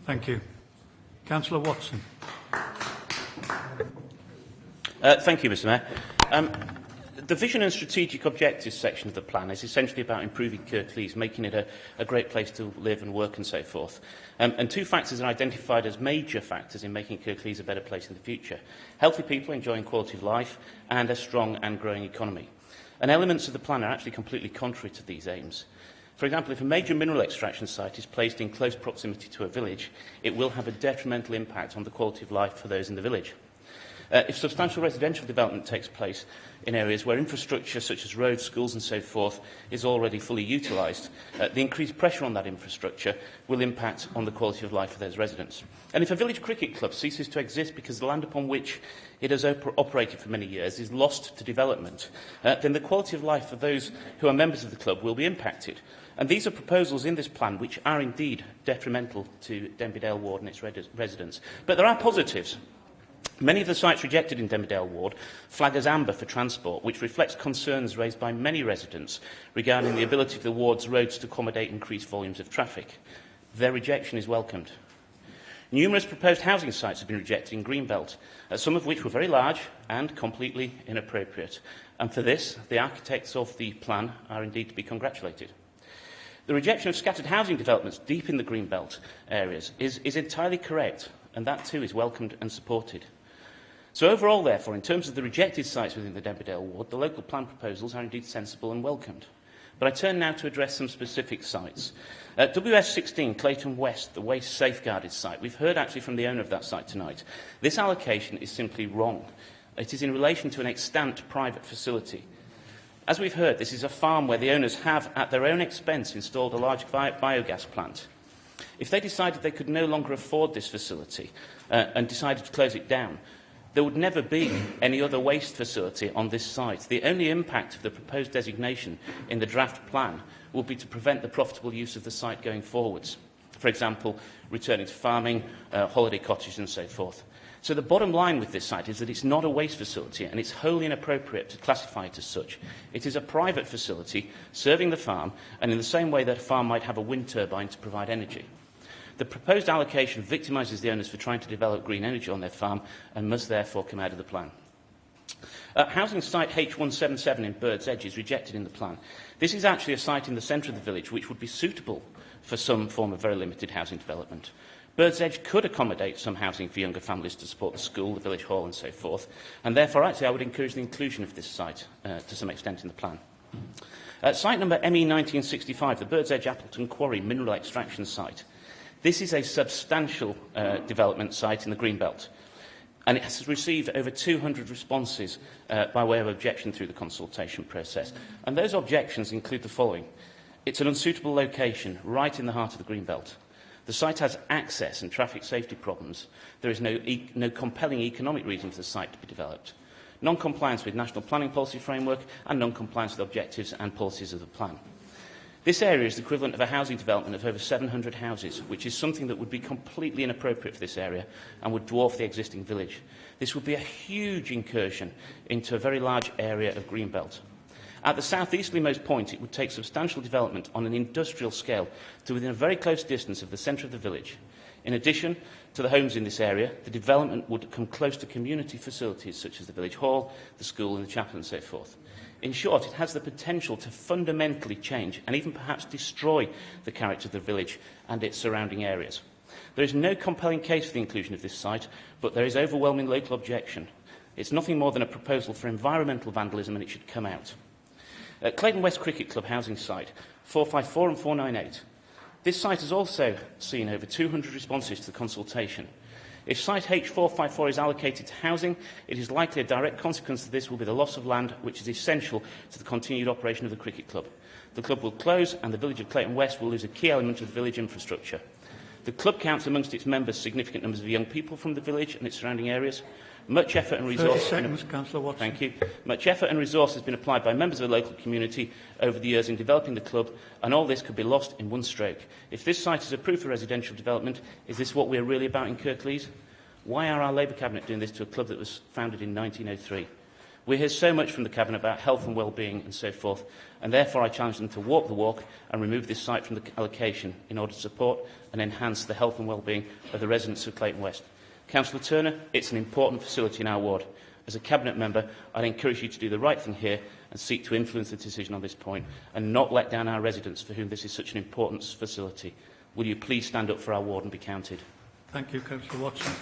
Thank you. Councillor Watson. Thank you, Mr Mayor. The vision and strategic objectives section of the plan is essentially about improving Kirklees, making it a great place to live and work and so forth. And two factors are identified as major factors in making Kirklees a better place in the future: healthy people enjoying quality of life and a strong and growing economy. And elements of the plan are actually completely contrary to these aims. For example, if a major mineral extraction site is placed in close proximity to a village, it will have a detrimental impact on the quality of life for those in the village. If substantial residential development takes place in areas where infrastructure such as roads, schools and so forth is already fully utilised, the increased pressure on that infrastructure will impact on the quality of life for those residents. And if a village cricket club ceases to exist because the land upon which it has operated for many years is lost to development, then the quality of life for those who are members of the club will be impacted. And these are proposals in this plan which are indeed detrimental to Denby Dale Ward and its residents. But there are positives. Many of the sites rejected in Denby Dale Ward flag as amber for transport, which reflects concerns raised by many residents regarding the ability of the ward's roads to accommodate increased volumes of traffic. Their rejection is welcomed. Numerous proposed housing sites have been rejected in Greenbelt, some of which were very large and completely inappropriate. And for this, the architects of the plan are indeed to be congratulated. The rejection of scattered housing developments deep in the Greenbelt areas is entirely correct, and that too is welcomed and supported. So overall, therefore, in terms of the rejected sites within the Denby Dale Ward, the local plan proposals are indeed sensible and welcomed. But I turn now to address some specific sites. WS16, Clayton West, the waste safeguarded site. We've heard actually from the owner of that site tonight. This allocation is simply wrong. It is in relation to an extant private facility. As we've heard, this is a farm where the owners have, at their own expense, installed a large biogas plant. If they decided they could no longer afford this facility and decided to close it down, there would never be any other waste facility on this site. The only impact of the proposed designation in the draft plan will be to prevent the profitable use of the site going forwards. For example, returning to farming, holiday cottages and so forth. So the bottom line with this site is that it's not a waste facility and it's wholly inappropriate to classify it as such. It is a private facility serving the farm, and in the same way that a farm might have a wind turbine to provide energy. The proposed allocation victimises the owners for trying to develop green energy on their farm and must therefore come out of the plan. Housing site H177 in Bird's Edge is rejected in the plan. This is actually a site in the centre of the village which would be suitable for some form of very limited housing development. Bird's Edge could accommodate some housing for younger families to support the school, the village hall and so forth, and therefore actually I would encourage the inclusion of this site to some extent in the plan. Site number ME 1965, the Bird's Edge Appleton Quarry mineral extraction site. This is a substantial development site in the Greenbelt, and it has received over 200 responses by way of objection through the consultation process. And those objections include the following. It's an unsuitable location right in the heart of the Greenbelt. The site has access and traffic safety problems. There is no compelling economic reason for the site to be developed. Non-compliance with National Planning Policy Framework and non-compliance with objectives and policies of the plan. This area is the equivalent of a housing development of over 700 houses, which is something that would be completely inappropriate for this area and would dwarf the existing village. This would be a huge incursion into a very large area of Greenbelt. At the south-easterlymost point, it would take substantial development on an industrial scale to within a very close distance of the centre of the village. In addition to the homes in this area, the development would come close to community facilities such as the village hall, the school and the chapel and so forth. In short, it has the potential to fundamentally change and even perhaps destroy the character of the village and its surrounding areas. There is no compelling case for the inclusion of this site, but there is overwhelming local objection. It's nothing more than a proposal for environmental vandalism and it should come out. Clayton West Cricket Club housing site, 454 and 498. This site has also seen over 200 responses to the consultation. If site H454 is allocated to housing, it is likely a direct consequence of this will be the loss of land, which is essential to the continued operation of the cricket club. The club will close and the village of Clayton West will lose a key element of the village infrastructure. The club counts amongst its members significant numbers of young people from the village and its surrounding areas. Much effort and resource. 30 seconds, Councillor Watson. Thank you. Much effort and resource has been applied by members of the local community over the years in developing the club, and all this could be lost in one stroke. If this site is approved for residential development, is this what we are really about in Kirklees? Why are our Labour Cabinet doing this to a club that was founded in 1903? We hear so much from the Cabinet about health and well-being and so forth, and therefore I challenge them to walk the walk and remove this site from the allocation in order to support and enhance the health and well-being of the residents of Clayton West. Councillor Turner, it's an important facility in our ward. As a Cabinet member, I'd encourage you to do the right thing here and seek to influence the decision on this point and not let down our residents for whom this is such an important facility. Will you please stand up for our ward and be counted? Thank you, Councillor Watson.